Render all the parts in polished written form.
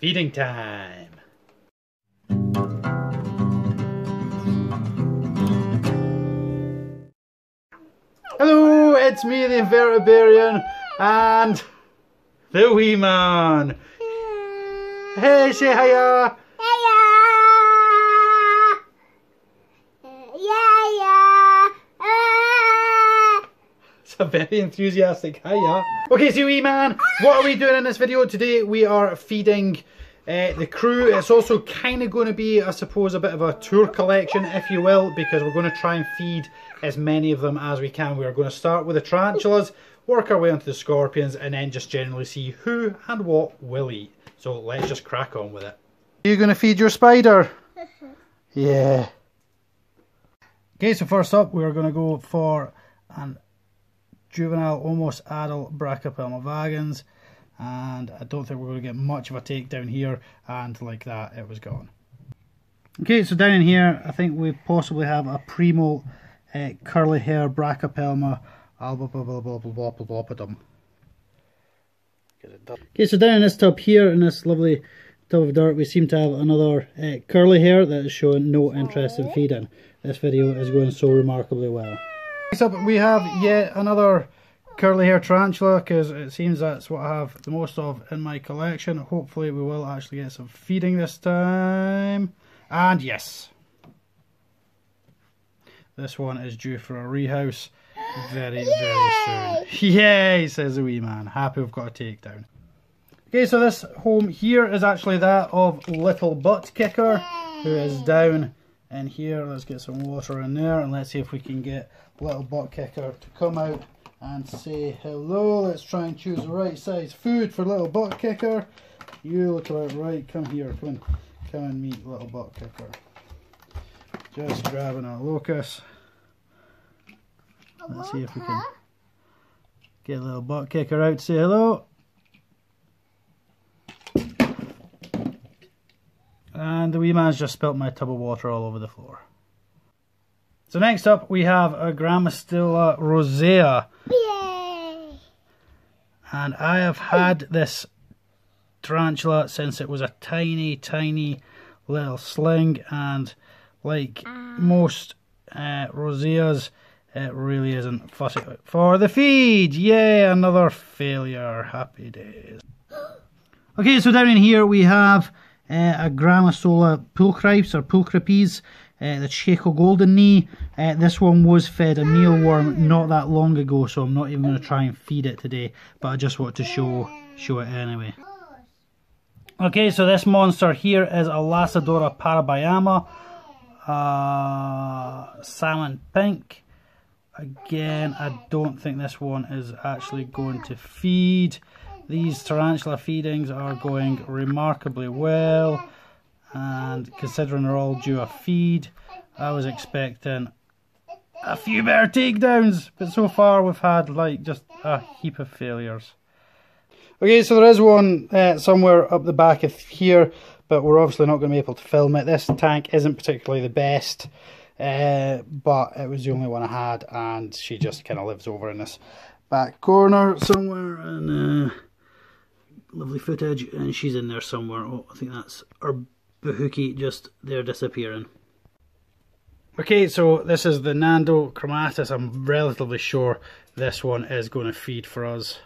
feeding time. Hello, it's me, the Invertebrarian, and the wee man. Hey, say hiya. Hiya. Yeah. It's a very enthusiastic hiya. Okay, so wee man, what are we doing in this video today? We are feeding the crew. It's also kind of going to be, I suppose, a bit of a tour collection, if you will, because we're going to try and feed as many of them as we can. We are going to start with the tarantulas, work our way onto the scorpions, and then just generally see who and what will eat. So let's just crack on with it. Are you going to feed your spider? Yeah. Okay, so first up we are going to go for an juvenile, almost adult Brachypelma vagans, and I don't think we're going to get much of a takedown here, and like that it was gone. Okay, so down in here I think we possibly have a primo curly hair Brachypelma albopopopopopopopodum. Okay, so down in this tub here, in this lovely tub of dirt, we seem to have another curly hair that is showing no interest in feeding. This video is going so remarkably well. Next up we have yet another curly hair tarantula, because it seems that's what I have the most of in my collection. Hopefully we will actually get some feeding this time. And yes, this one is due for a rehouse very soon. Yay, says the wee man. Happy we've got a takedown. Okay, so this home here is actually that of Little Butt Kicker, who is down in here. Let's get some water in there and let's see if we can get Little Butt Kicker to come out and say hello. Let's try and choose the right size food for Little Butt Kicker. You look about right. Come here, come and meet Little Butt Kicker. Just grabbing a locus. Let's see if we can get Little Butt Kicker out to say hello. And the wee man's just spilt my tub of water all over the floor. So next up we have a Grammostola rosea. Yay! And I have had this tarantula since it was a tiny little sling, and like most roseas, it really isn't fussy for the feed. Yay, another failure. Happy days. Okay, so down in here we have a Grammostola pulchripes or pulchripes, the Chaco Golden Knee. This one was fed a mealworm not that long ago, so I'm not even going to try and feed it today, but I just want to show it anyway. Okay, so this monster here is a Lasadora parabiama, salmon pink. Again, I don't think this one is actually going to feed. These tarantula feedings are going remarkably well, and considering they're all due a feed, I was expecting a few better takedowns, but so far we've had like just a heap of failures. Okay, so there is one somewhere up the back of here, but we're obviously not going to be able to film it. This tank isn't particularly the best, but it was the only one I had, and she just kind of lives over in this back corner somewhere, and lovely footage, and she's in there somewhere. Oh, I think that's our Bahuki just there disappearing. Okay, so this is the Nando chromatus. I'm relatively sure this one is going to feed for us.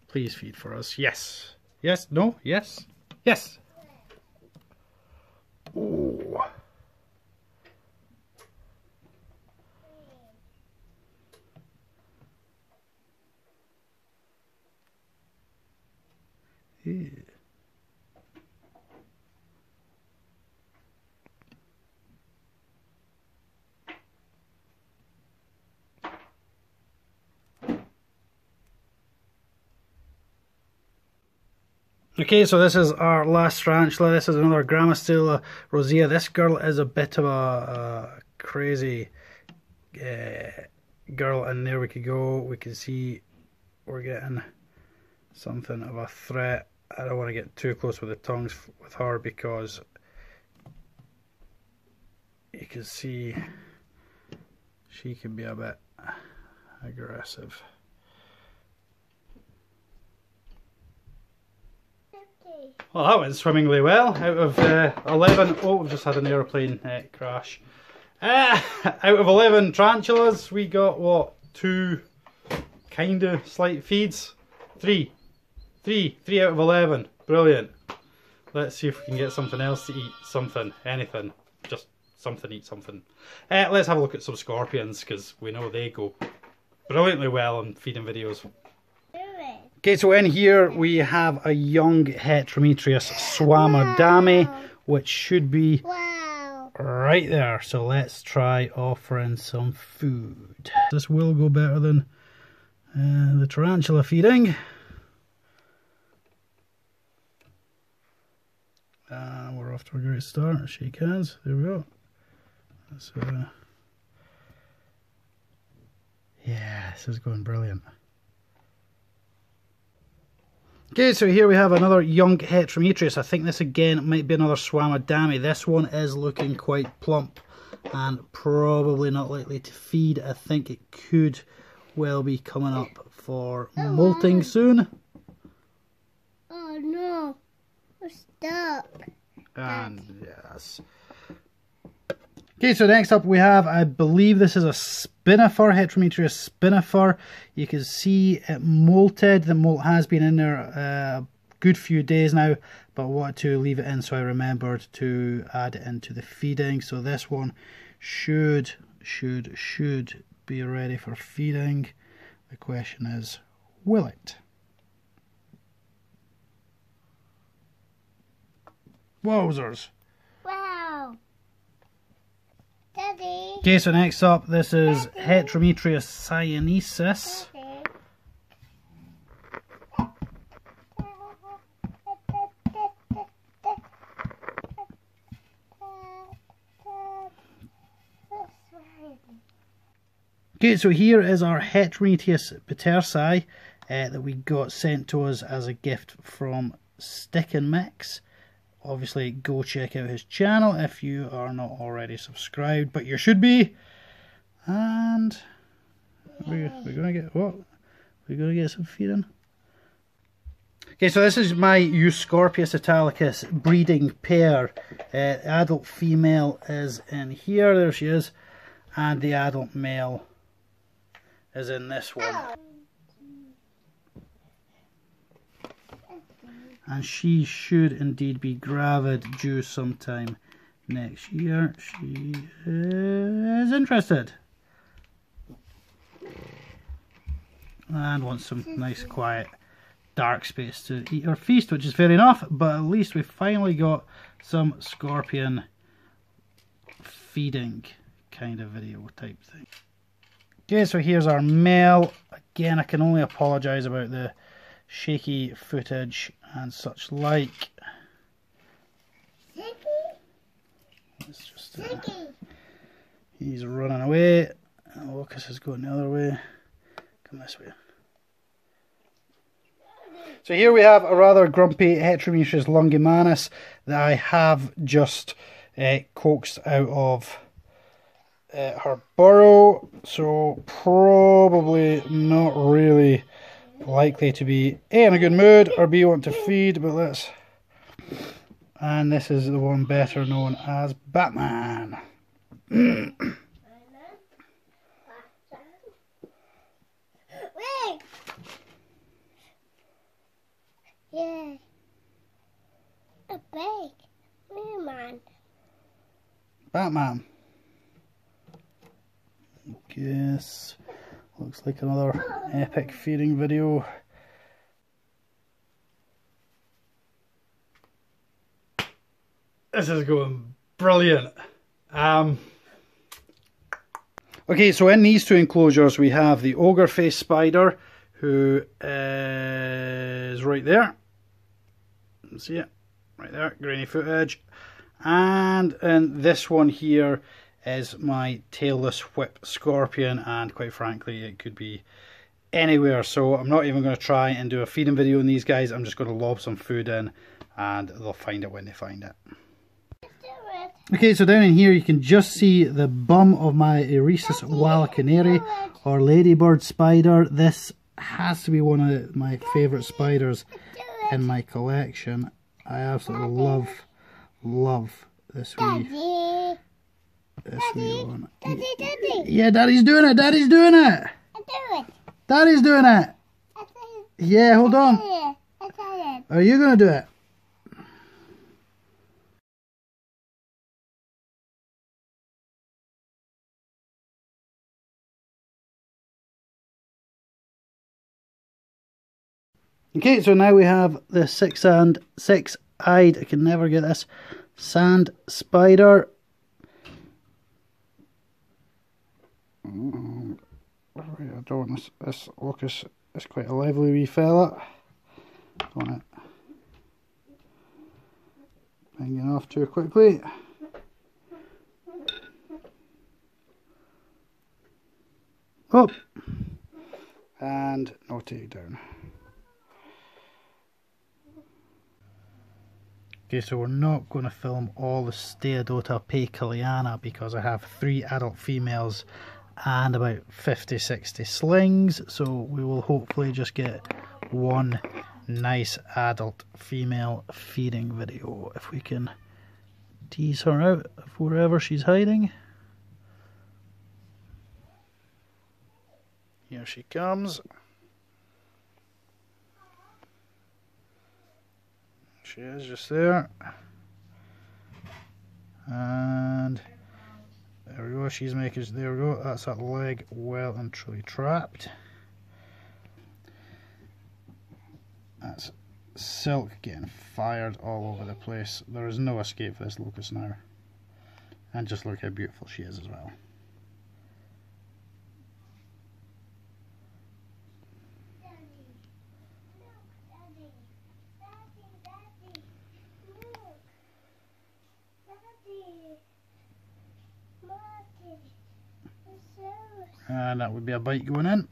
Please feed for us. Yes. Yes. No. Yes. Yes. Oh. Yeah. Okay, so this is our last tarantula. This is another Grammostola rosea. This girl is a bit of a crazy girl, and there we could go. We can see we're getting something of a threat. I don't want to get too close with the tongues with her, because you can see she can be a bit aggressive. Well, that went swimmingly well. Out of 11, oh, we've just had an aeroplane crash. Out of 11 tarantulas, we got what? 2 kind of slight feeds? 3 out of 11. Brilliant. Let's see if we can get something else to eat. Something, anything. Just something, eat something. Let's have a look at some scorpions, because we know they go brilliantly well on feeding videos. Okay, so in here we have a young Heterometrius Swammerdamie, which should be right there. So let's try offering some food. This will go better than the tarantula feeding. We're off to a great start. Shake hands. There we go. So, yeah, this is going brilliant. Okay, so here we have another young Heterometrius. I think this again might be another Swammerdamie. This one is looking quite plump and probably not likely to feed. I think it could well be coming up for molting soon. Oh no, we're stuck. And yes. Okay, so next up we have, I believe this is a spinifer, Heterometrius spinifer. You can see it molted. The molt has been in there a good few days now, but I wanted to leave it in so I remembered to add it into the feeding. So this one should be ready for feeding. The question is, will it? Wowzers. Wow. Daddy. Okay, so next up, this is Heterometrius cyanesis. Okay, so here is our Heterometrius pterosi that we got sent to us as a gift from Stick and Mix. Obviously, go check out his channel if you are not already subscribed, but you should be. And we're gonna get what? We're gonna get some feeding. Okay, so this is my Euscorpius italicus breeding pair. Adult female is in here. There she is, and the adult male is in this one. And she should indeed be gravid due sometime next year. She is interested. And wants some nice quiet dark space to eat her feast, which is fair enough, but at least we finally got some scorpion feeding kind of video type thing. Okay, so here's our male. Again, I can only apologise about the shaky footage and such like. It's just he's running away. Lucas is going the other way. Come this way. So here we have a rather grumpy Heterometrius longimanus that I have just coaxed out of her burrow. So probably not really likely to be A, in a good mood, or B, want to feed, but let's... And this is the one better known as Batman. Wait. Yeah. A big man. Batman. Guess looks like another epic feeding video. This is going brilliant. Okay, so in these two enclosures we have the ogre face spider, who is right there. See it? Right there, grainy footage. And this one here is my tailless whip scorpion, and quite frankly it could be anywhere, so I'm not even going to try and do a feeding video on these guys. I'm just going to lob some food in and they'll find it when they find it. Okay, so down in here you can just see the bum of my Eresus wallacaneri, or ladybird spider. This has to be one of my favourite spiders in my collection. I absolutely love this wee one. Daddy. Yeah, Daddy's doing it. Daddy's doing it. I do it. Daddy's doing it. I do it. Yeah, hold on. I do it. Are you gonna do it? Okay, so now we have the six-eyed, I can never get this, sand spider. I don't want this locust is quite a lively wee fella. Don't want it hanging off too quickly. Up and no takedown. Okay, so we're not going to film all the Steatodonta paeciliana because I have 3 adult females and about 50-60 slings, so we will hopefully just get one nice adult female feeding video if we can tease her out of wherever she's hiding. Here she comes. She is just there. And there we go, she's making, there we go, that's that leg well and truly trapped. That's silk getting fired all over the place. There is no escape for this locust now. And just look how beautiful she is as well. And that would be a bite going in.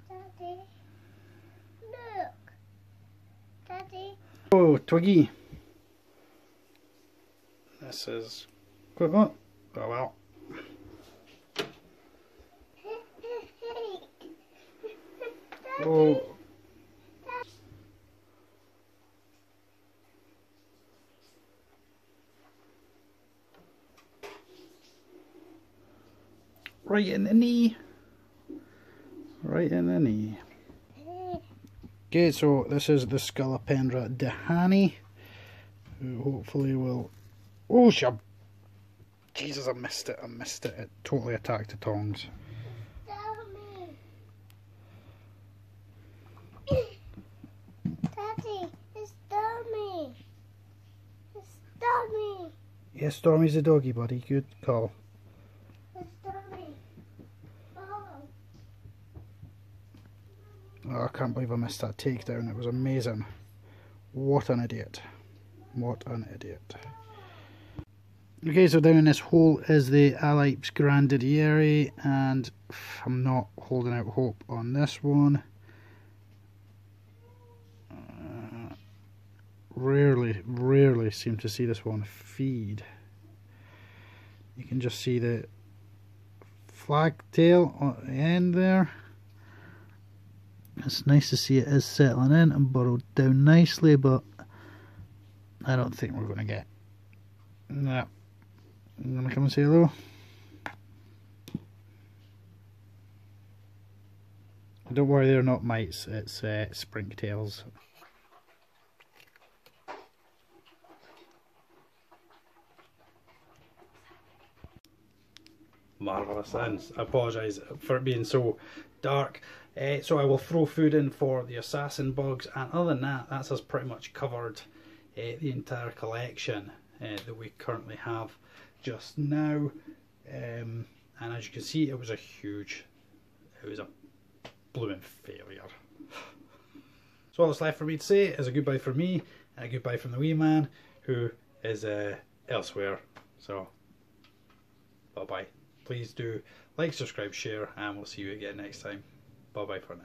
Daddy, look. Daddy. Oh, Twiggy. This is quite what? Oh well. Oh. Right in the knee. Right in the knee. Okay, so this is the Scolopendra dehani, who hopefully will... Oh, Jesus, I missed it. It totally attacked the tongs. Daddy, it's Stormy. It's Stormy. Yes, Stormy's the doggy, buddy. Good call. It's Stormy. Oh, I can't believe I missed that takedown. It was amazing. What an idiot. What an idiot. Okay, so down in this hole is the Alypes grandidieri, and I'm not holding out hope on this one. Rarely seem to see this one feed. You can just see the flag tail at the end there. It's nice to see it is settling in and burrowed down nicely, but I don't think we're going to get... No. I'm going to come and say hello. Don't worry, they're not mites, it's springtails. Marvellous, and I apologise for it being so dark. So I will throw food in for the assassin bugs, and other than that, that's us pretty much covered the entire collection that we currently have just now. And as you can see, it was a blooming failure. So all that's left for me to say is a goodbye from me and a goodbye from the wee man who is elsewhere. So bye bye. Please do like, subscribe, share, and we'll see you again next time. Bye bye for now.